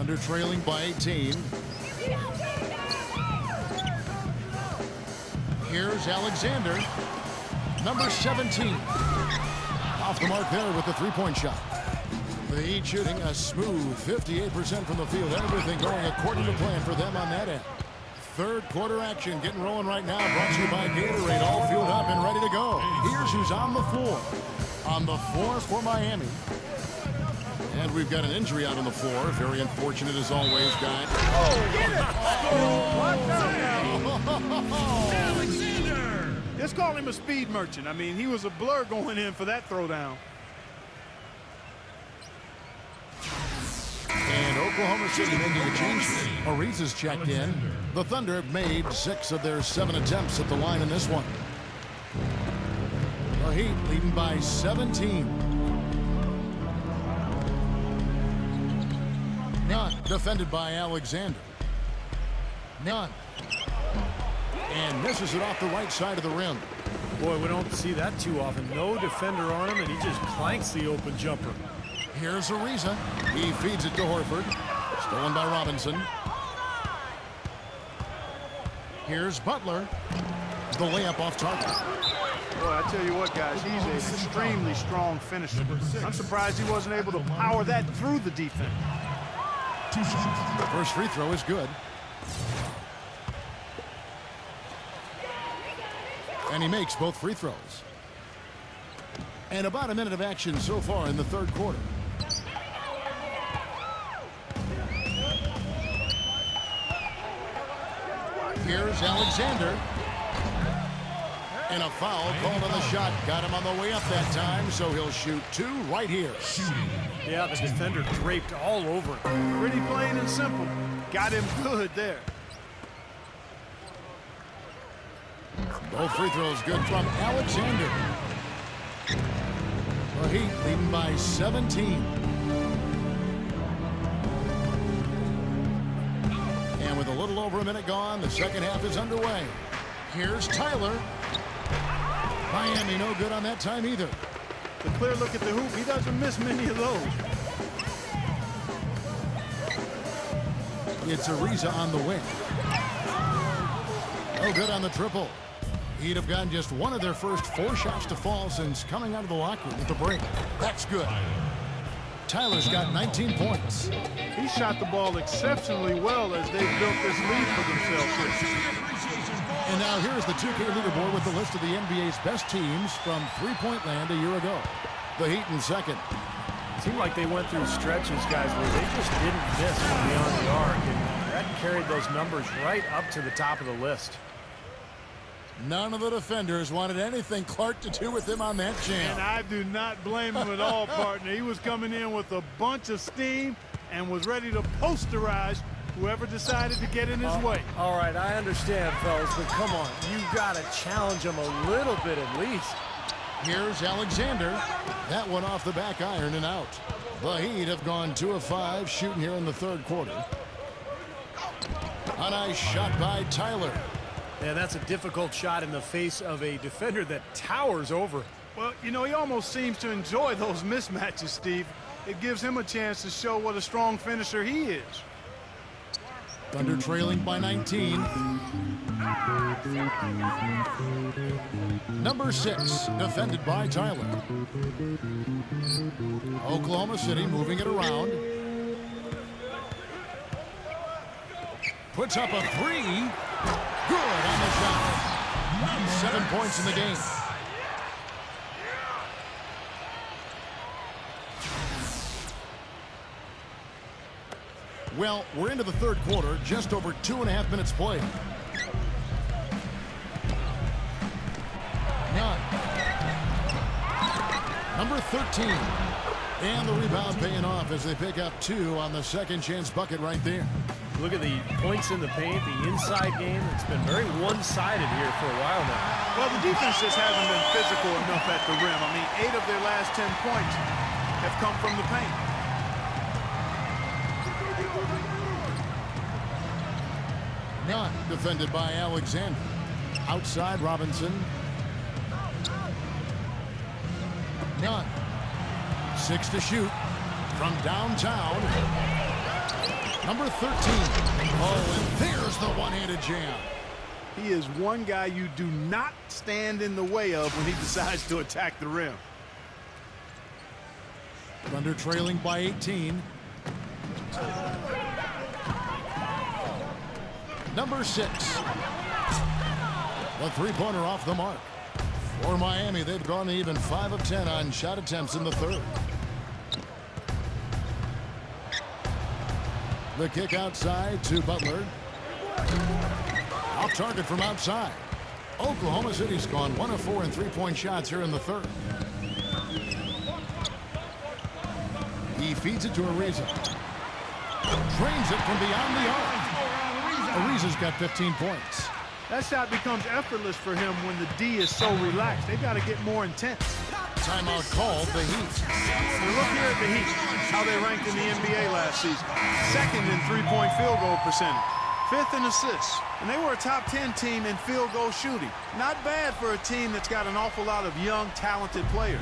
Thunder trailing by 18. Here's Alexander, number 17. Off the mark there with the three-point shot. The Heat shooting a smooth 58% from the field. Everything going according to plan for them on that end. Third quarter action getting rolling right now. Brought to you by Gatorade. All fueled up and ready to go. Here's who's on the floor. On the floor for Miami. And we've got an injury out on the floor. Very unfortunate as always, guys. Oh, get it! Alexander! Let's call him a speed merchant. I mean, he was a blur going in for that throwdown. And Oklahoma City making a change. Ariza's checked in. The Thunder have made 6 of their 7 attempts at the line in this one. The Heat leading by 17. Nunn defended by Alexander. Nunn. And misses it off the right side of the rim. Boy, we don't see that too often. No defender on him, and he just clanks the open jumper. Here's Ariza. He feeds it to Horford. Stolen by Robinson. Here's Butler. The layup off target. Boy, I tell you what, guys, he's an extremely strong finisher. I'm surprised he wasn't able to power that through the defense. First free throw is good. And he makes both free throws. And about a minute of action so far in the third quarter. Here's Alexander. And a foul called on the shot. Got him on the way up that time, so he'll shoot 2 right here. Yeah, the defender draped all over it. Pretty plain and simple. Got him good there. Both free throws good from Alexander. The Heat leading by 17. And with a little over a minute gone, the second half is underway. Here's Tyler. Miami no good on that time either. The clear look at the hoop, he doesn't miss many of those. It's Ariza on the wing. No good on the triple. He'd have gotten just one of their first 4 shots to fall since coming out of the locker room with the break. That's good. Tyler's got 19 points. He shot the ball exceptionally well as they built this lead for themselves here. And now here's the 2K leaderboard with the list of the NBA's best teams from three-point land a year ago. The Heat in second. It seemed like they went through stretches, guys, where they just didn't miss from beyond the arc, and that carried those numbers right up to the top of the list. None of the defenders wanted anything Clark to do with him on that jam. And I do not blame him at all, partner. He was coming in with a bunch of steam and was ready to posterize whoever decided to get in his way. All right, I understand, fellas, but come on. You got to challenge him a little bit at least. Here's Alexander. That one off the back iron and out. The Heat have gone 2 of 5 shooting here in the third quarter. A nice shot by Tyler. Yeah, that's a difficult shot in the face of a defender that towers over. Well, you know, he almost seems to enjoy those mismatches, Steve. It gives him a chance to show what a strong finisher he is. Thunder trailing by 19. Number 6, defended by Tyler. Oklahoma City moving it around. Puts up a 3. Good on the shot. 7 points in the game. Well, we're into the third quarter, just over 2.5 minutes played. Nunn. Number 13. And the rebound paying off as they pick up 2 on the second chance bucket right there. Look at the points in the paint, the inside game. It's been very one-sided here for a while now. Well, the defense just hasn't been physical enough at the rim. I mean, 8 of their last 10 points have come from the paint. Nunn defended by Alexander. Outside Robinson. Nunn. 6 to shoot from downtown. Number 13. Oh, and there's the one-handed jam. He is one guy you do not stand in the way of when he decides to attack the rim. Thunder trailing by 18. Number 6. The three-pointer off the mark. For Miami, they've gone even 5 of 10 on shot attempts in the third. The kick outside to Butler. Off target from outside. Oklahoma City's gone 1 of 4 in three-point shots here in the third. He feeds it to Ariza. Drains it from beyond the arc. Ariza's got 15 points. That shot becomes effortless for him when the D is so relaxed. They've got to get more intense. Timeout called the Heat. And look here at the Heat, how they ranked in the NBA last season. Second in three-point field goal percentage. Fifth in assists. And they were a top 10 team in field goal shooting. Not bad for a team that's got an awful lot of young, talented players.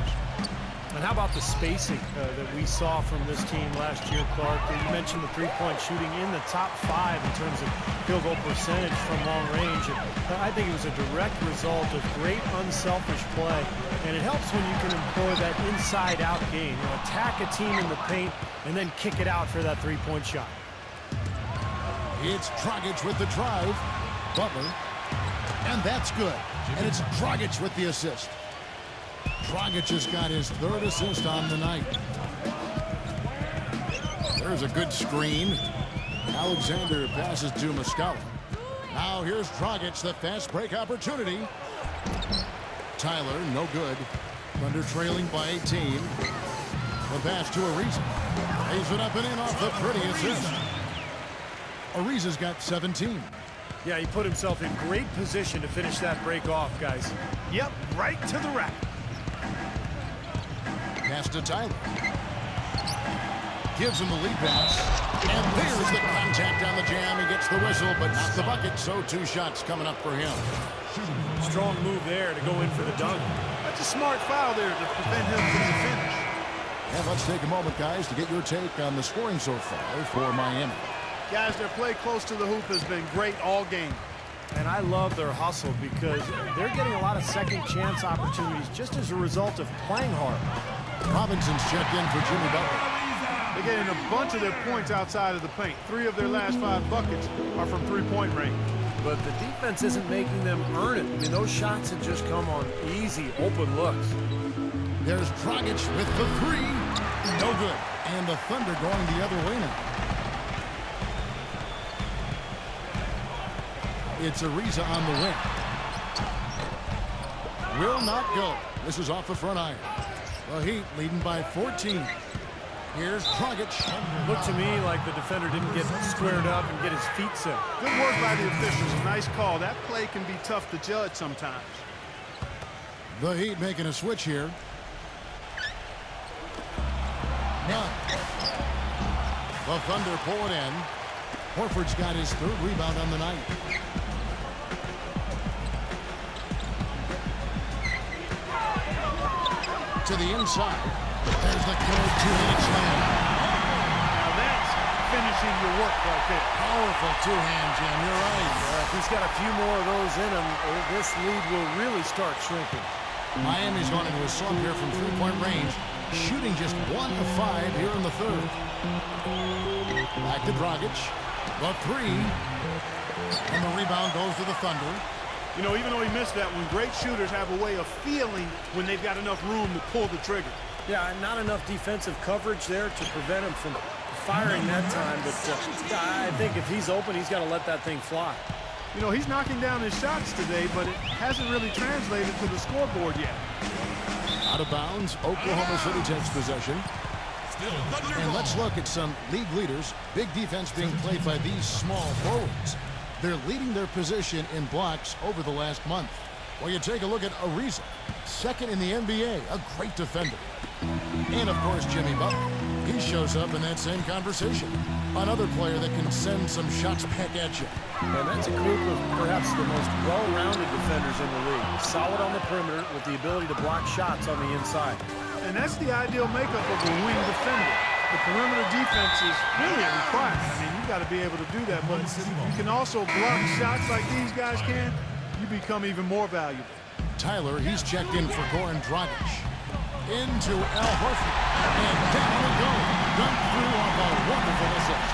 And how about the spacing that we saw from this team last year, Clark? You mentioned the three-point shooting in the top 5 in terms of field goal percentage from long range. And I think it was a direct result of great unselfish play. And it helps when you can employ that inside-out game. You know, attack a team in the paint and then kick it out for that three-point shot. It's Dragic with the drive. Butler. And that's good. And it's Dragic with the assist. Dragic has got his 3rd assist on the night. There's a good screen. Alexander passes to Muscala. Now here's Dragic, the fast break opportunity. Tyler, no good. Thunder trailing by 18. The pass to Ariza. Lays it up and in off the pretty assist. Ariza's got 17. Yeah, he put himself in great position to finish that break off, guys. Yep, right to the rack. Pass to Tyler. Gives him the lead pass. And there's the contact on the jam. He gets the whistle, but not the bucket. So 2 shots coming up for him. Strong move there to go in for the dunk. That's a smart foul there to prevent him from the finish. And let's take a moment, guys, to get your take on the scoring so far for Miami. Guys, their play close to the hoop has been great all game. And I love their hustle because they're getting a lot of second chance opportunities just as a result of playing hard. Robinson's checked in for Jimmy Butler. They're getting a bunch of their points outside of the paint. 3 of their last 5 buckets are from three-point range. But the defense isn't making them earn it. I mean, those shots have just come on easy, open looks. There's Dragic with the 3. No good. And the Thunder going the other way now. It's Ariza on the wing. Will not go. This is off the front iron. The Heat leading by 14. Here's Dragic. Looked to me like the defender didn't get squared up and get his feet set. Good work by the officials. A nice call. That play can be tough to judge sometimes. The Heat making a switch here. None. The Thunder pull it in. Horford's got his 3rd rebound on the night. To the inside. There's the killer 2-handed slam. Now that's finishing your work right there. Powerful 2-hand jam. You're right. If he's got a few more of those in him, this lead will really start shrinking. Miami's gone into a slump here from three-point range, shooting just 1 of 5 here in the third. Back to Dragic. The 3. And the rebound goes to the Thunder. You know, even though he missed that one, great shooters have a way of feeling when they've got enough room to pull the trigger. Yeah, not enough defensive coverage there to prevent him from firing that time. But I think if he's open, he's got to let that thing fly. You know, he's knocking down his shots today, but it hasn't really translated to the scoreboard yet. Out of bounds, Oklahoma City takes possession. And let's look at some league leaders. Big defense being played by these small forwards. They're leading their position in blocks over the last month. Well, you take a look at Ariza, 2nd in the NBA, a great defender. And, of course, Jimmy Butler. He shows up in that same conversation. Another player that can send some shots back at you. And that's a group of perhaps the most well-rounded defenders in the league. Solid on the perimeter with the ability to block shots on the inside. And that's the ideal makeup of a wing defender. The perimeter defense is really a requirement. I mean, you got to be able to do that, but you can also block shots like these guys can. You become even more valuable. Tyler, he's checked in for Goran Dragic. Into Al Horford. And down it goes. Dunked through off a wonderful assist.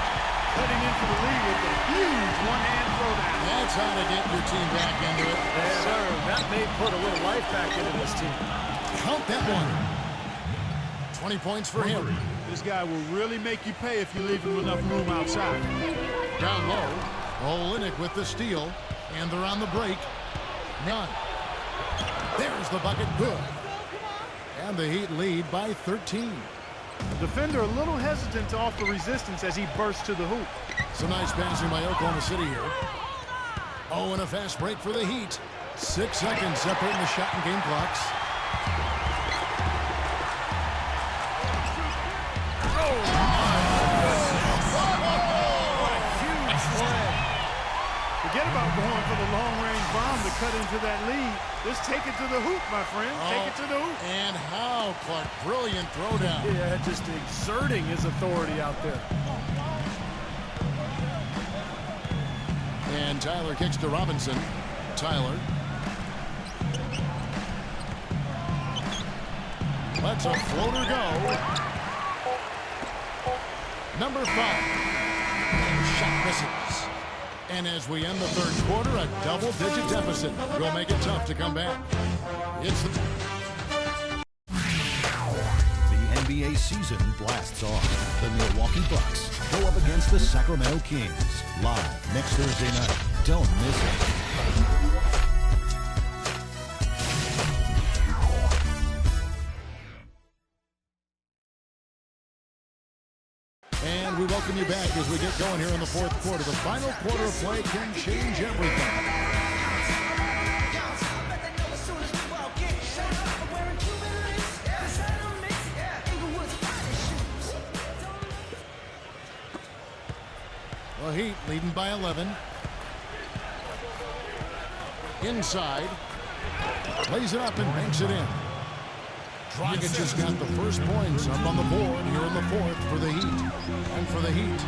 Cutting into the lead with a huge one-hand throwdown. That's how to get your team back into it. Yes, sir. That may put a little life back into this team. Count that one. 20 points for him. This guy will really make you pay if you leave him enough room outside. Down low. Olynyk with the steal. And they're on the break. None. There's the bucket. Good. And the Heat lead by 13. Defender a little hesitant to offer resistance as he bursts to the hoop. Some nice passing by Oklahoma City here. Oh, and a fast break for the Heat. 6 seconds separating the shot and game clocks. Forget about going for the long-range bomb to cut into that lead. Just take it to the hoop, my friend. Take it to the hoop. And how, Clark. Brilliant throwdown. Yeah, just exerting his authority out there. And Tyler kicks to Robinson. Tyler. Lets a floater go. Number 5. And shot misses. And as we end the third quarter, a double-digit deficit will make it tough to come back. It's the NBA season blasts off. The Milwaukee Bucks go up against the Sacramento Kings. Live next Thursday night. Don't miss it. And we welcome you back as we get going here in the fourth quarter. The final quarter of play can change everything. The Heat leading by 11. Inside. Lays it up and banks it in. Dragic just got the first points up on the board here in the fourth for the Heat. And for the Heat,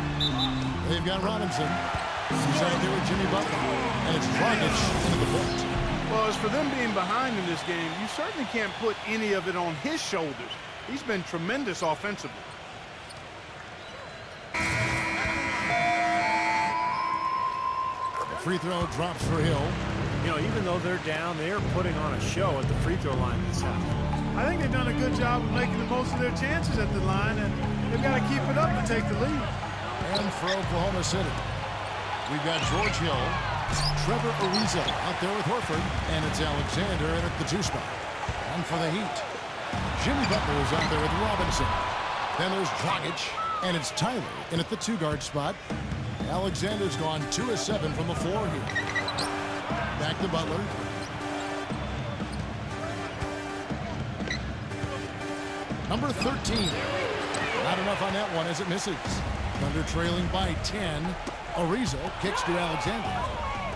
they've got Robinson. He's out there with Jimmy Butler. And it's Dragic into the point. Well, as for them being behind in this game, you certainly can't put any of it on his shoulders. He's been tremendous offensively. The free throw drops for Hill. You know, even though they're down, they're putting on a show at the free throw line this half. I think they've done a good job of making the most of their chances at the line, and they've got to keep it up to take the lead. And for Oklahoma City, we've got George Hill, Trevor Ariza out there with Horford, and it's Alexander in at the 2 spot. And for the Heat, Jimmy Butler is out there with Robinson. Then there's Dragic, and it's Tyler in at the 2 guard spot. Alexander's gone 2 of 7 from the floor here. Back to Butler. Number 13. Not enough on that one as it misses. Thunder trailing by 10. Ariza kicks to Alexander.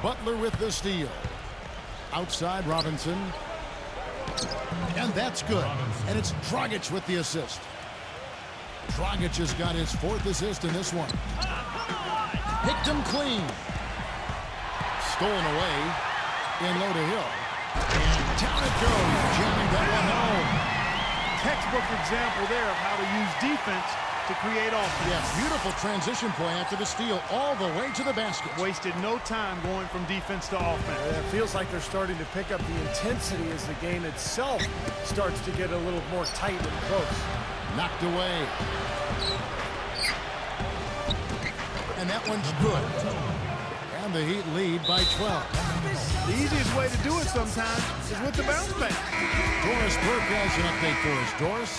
Butler with the steal. Outside Robinson. And that's good. And it's Dragic with the assist. Dragic has got his 4th assist in this one. Picked him clean. Stolen away. In low to Hill. And down it goes. Jamming that one home. Textbook example there of how to use defense to create offense. Yeah, beautiful transition play after the steal all the way to the basket. Wasted no time going from defense to offense. Yeah, it feels like they're starting to pick up the intensity as the game itself starts to get a little more tight and close. Knocked away. And that one's good. And the Heat lead by 12. The easiest way to do it sometimes is with the bounce back. Doris Burke has an update for us. Doris?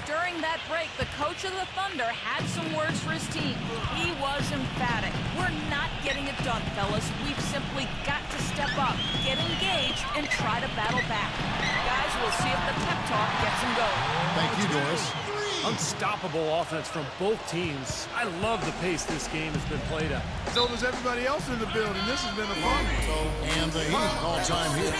During that break, the coach of the Thunder had some words for his team. He was emphatic. We're not getting it done, fellas. We've simply got to step up, get engaged, and try to battle back. Guys, we'll see if the pep talk gets them going. Thank you, Doris. Unstoppable offense from both teams. I love the pace this game has been played at. So does everybody else in the building. This has been a fun one. And the Heat all time here.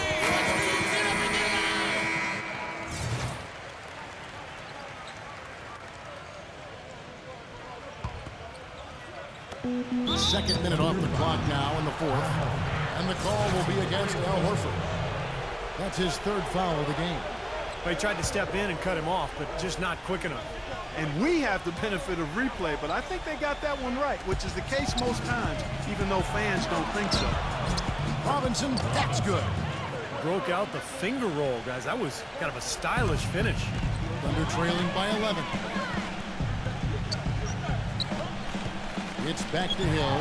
Second minute off the clock now in the fourth. And the call will be against Al Horford. That's his third foul of the game. Well, he tried to step in and cut him off, but just not quick enough. And we have the benefit of replay, but I think they got that one right, which is the case most times, even though fans don't think so. Robinson, that's good. Broke out the finger roll, guys. That was kind of a stylish finish. Thunder trailing by 11. It's back to Hill.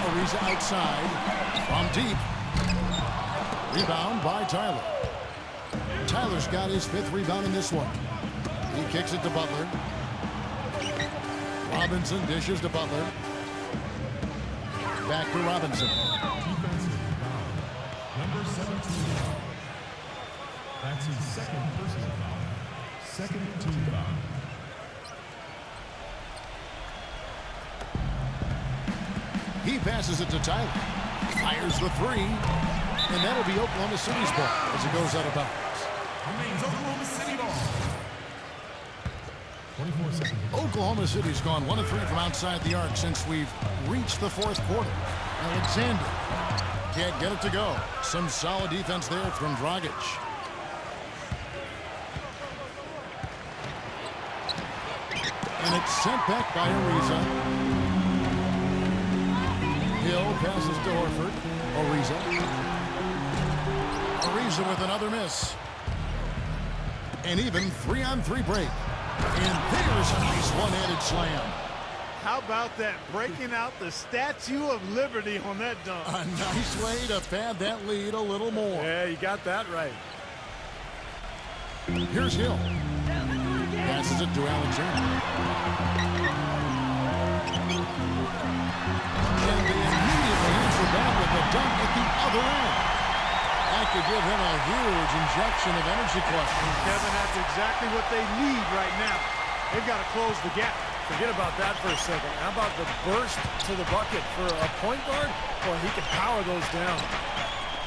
Ariza outside. From deep. Rebound by Tyler. Tyler's got his 5th rebound in this one. He kicks it to Butler. Robinson dishes to Butler. Back to Robinson. Number 17. That's his second personal foul. Second team foul. He passes it to Tyler. Fires the 3. And that'll be Oklahoma City's ball as it goes out of bounds. Remains Oklahoma City ball. 24 seconds. Oklahoma City's gone 1 of 3 from outside the arc since we've reached the 4th quarter. Alexander can't get it to go. Some solid defense there from Dragic. And it's sent back by Ariza. Hill passes to Horford. Ariza with another miss. And even 3-on-3 break. And there's a nice one-handed slam. How about that? Breaking out the Statue of Liberty on that dunk. A nice way to pad that lead a little more. Yeah, you got that right. Here's Hill. Passes it to Alexander. And they immediately answer back with a dunk at the other end. That could give him a huge injection of energy clutch. Kevin, that's exactly what they need right now. They've got to close the gap. Forget about that for a second. How about the burst to the bucket for a point guard? Boy, he can power those down.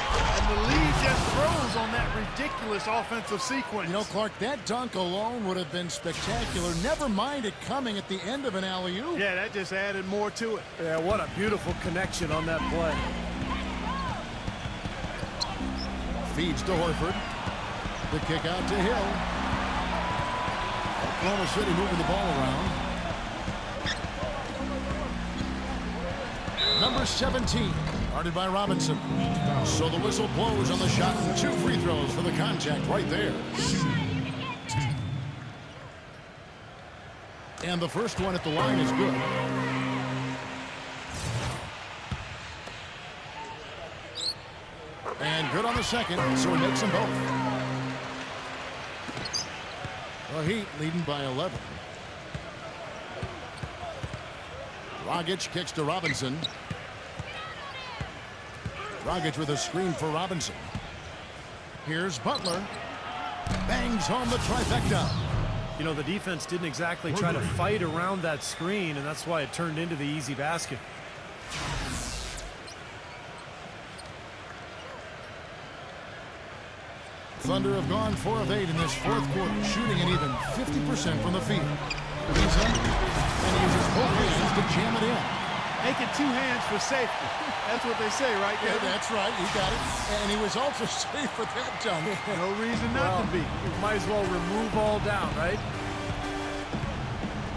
And the lead just grows on that ridiculous offensive sequence. You know, Clark, that dunk alone would have been spectacular. Never mind it coming at the end of an alley-oop. Yeah, that just added more to it. Yeah, what a beautiful connection on that play. Feeds to Horford. The kick out to Hill. Oklahoma City moving the ball around. Number 17, guarded by Robinson. So the whistle blows on the shot and 2 free throws for the contact right there. And the first one at the line is good. And good on the second, so he makes them both. The Heat leading by 11. Dragic kicks to Robinson. Dragic with a screen for Robinson. Here's Butler. Bangs home the trifecta. You know, the defense didn't exactly try to fight around that screen, and that's why it turned into the easy basket. Thunder have gone 4 of 8 in this 4th quarter, shooting an even 50% from the field. Ariza, and he uses both hands to jam it in. Making 2 hands for safety. That's what they say, right, Yeah, Kevin? that's right. He got it. And he was also safe with that dunk. No reason not to be. You might as well remove all doubt, right?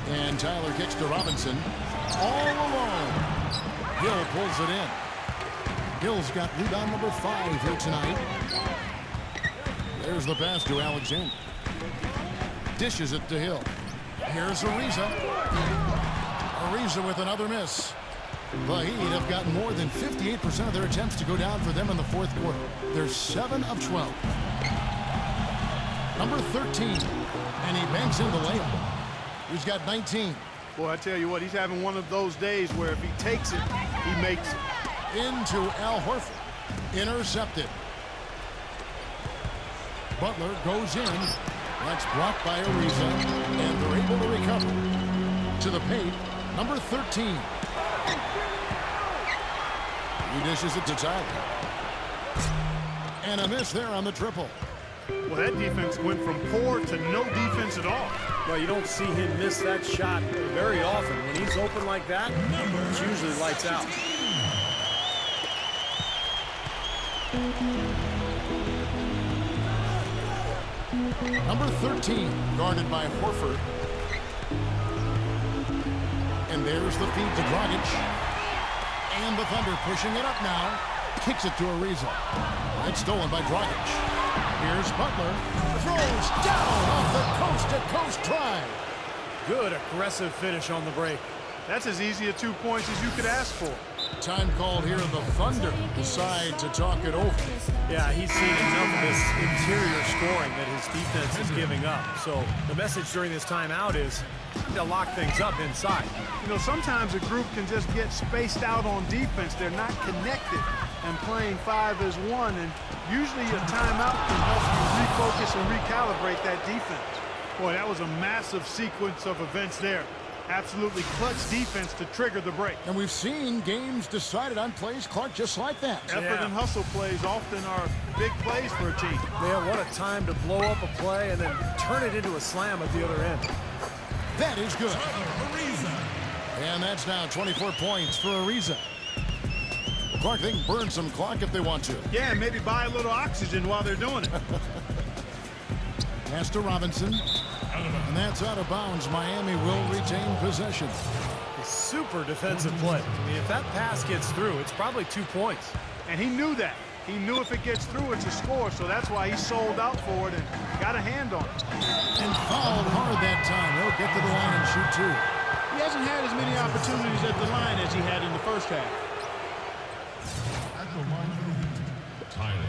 And Tyler kicks to Robinson. All alone. Hill pulls it in. Hill's got rebound number 5 here tonight. There's the pass to Alexander. Dishes it to Hill. Here's Ariza. Ariza with another miss. The Heat have gotten more than 58% of their attempts to go down for them in the 4th quarter. They're 7 of 12. Number 13. And he banks in the layup. He's got 19. Boy, I tell you what, he's having one of those days where if he takes it, he makes it. Into Al Horford. Intercepted. Butler goes in. That's blocked by Ariza. And they're able to recover. To the paint, number 13. He dishes it to Tyler. And a miss there on the triple. Well, that defense went from poor to no defense at all. Well, you don't see him miss that shot very often. When he's open like that, it's usually lights out. Number 13, guarded by Horford. And there's the feed to Dragic. And the Thunder pushing it up now. Kicks it to Ariza. It's stolen by Dragic. Here's Butler. Throws down off the coast-to-coast drive. Good aggressive finish on the break. That's as easy a 2 points as you could ask for. Time called here. The Thunder decide to talk it over. Yeah, he's seen enough of this interior scoring that his defense is giving up. So the message during this timeout is to lock things up inside. You know, sometimes a group can just get spaced out on defense. They're not connected and playing 5 as 1. And usually a timeout can help you refocus and recalibrate that defense. Boy, that was a massive sequence of events there. Absolutely clutch defense to trigger the break. And we've seen games decided on plays, Clark, just like that. Effort and hustle plays often are big plays for a team. Man, what a time to blow up a play and then turn it into a slam at the other end. That is good. And that's now 24 points for Ariza. Clark, they can burn some clock if they want to. Yeah, and maybe buy a little oxygen while they're doing it. Pass to Robinson. And that's out of bounds. Miami will retain possession. A super defensive play. I mean, if that pass gets through, it's probably 2 points. And he knew that. He knew if it gets through, it's a score, so that's why he sold out for it and got a hand on it. And fouled hard that time. He'll get to the line and shoot 2. He hasn't had as many opportunities at the line as he had in the first half. At the line for the Heat, Tyler.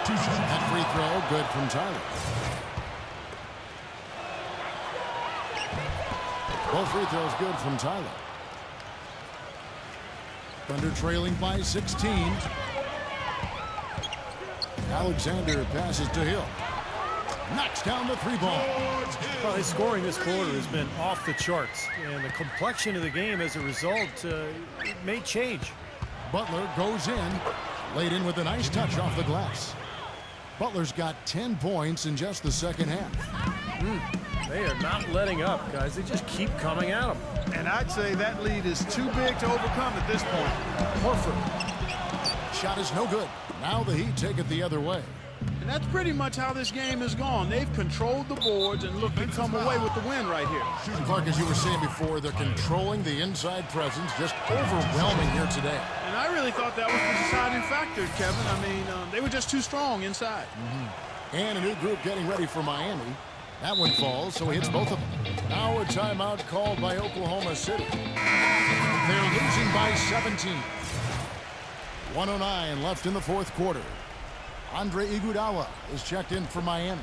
2 shots. That free throw, good from Tyler. Both free throws good from Tyler. Thunder trailing by 16. Alexander passes to Hill. Knocks down the 3-ball. Well, his scoring this quarter has been off the charts, and the complexion of the game as a result it may change. Butler goes in, laid in with a nice touch off the glass. Butler's got 10 points in just the second half. They are not letting up, guys. They just keep coming at them. And I'd say that lead is too big to overcome at this point. Horford. Shot is no good. Now the Heat take it the other way. And that's pretty much how this game has gone. They've controlled the boards and looked to come away with the win right here. And Clark, as you were saying before, they're controlling the inside presence, just overwhelming here today. And I really thought that was the deciding factor, Kevin. I mean, they were just too strong inside. And a new group getting ready for Miami. That one falls, so he hits both of them. Now a timeout called by Oklahoma City. They're losing by 17. 1:09 left in the fourth quarter. Andre Iguodala is checked in for Miami.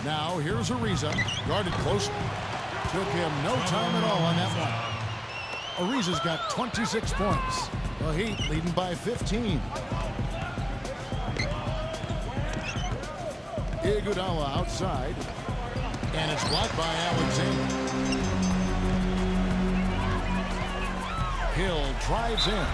Now here's Ariza, guarded closely. Took him no time at all on that one. Ariza's got 26 points. The Heat leading by 15. Iguodala outside, and it's blocked by Alexander. Hill drives in,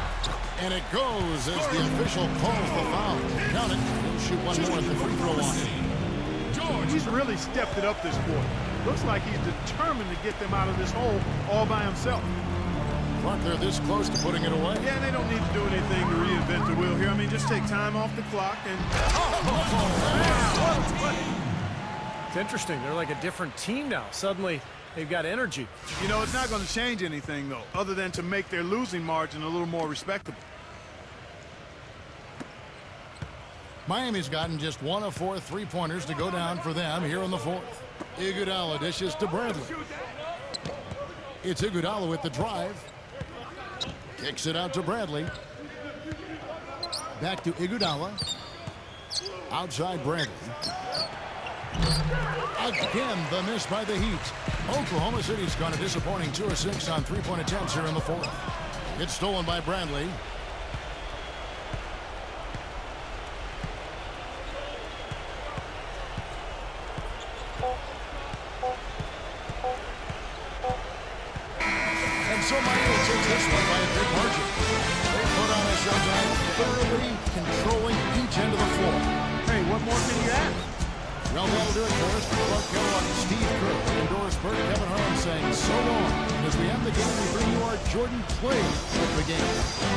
and it goes as the official calls the foul. Count it. He'll shoot one more at the free throw line. He's really stepped it up this quarter. Looks like he's determined to get them out of this hole all by himself. Clark, they're this close to putting it away. Yeah, they don't need to do anything to reinvent the wheel here. I mean, just take time off the clock and... It's interesting. They're like a different team now. Suddenly, they've got energy. You know, it's not going to change anything, though, other than to make their losing margin a little more respectable. Miami's gotten just 1 of 4 3-pointers to go down for them here in the fourth. Iguodala dishes to Bradley. It's Iguodala with the drive. Kicks it out to Bradley. Back to Iguodala. Outside Bradley. Again, the miss by the Heat. Oklahoma City's gone a disappointing 2 of 6 on 3-point attempts here in the fourth. It's stolen by Bradley. And so Miami takes this one by a big margin. They put on a show tonight. controlling each end of the floor. Hey, what more can you ask? Well, that'll do it for us. For Clark Kellogg, Steve Kerr, and Doris Burke, Kevin Harlan saying so long. As we end the game, we bring you our Jordan play of the game.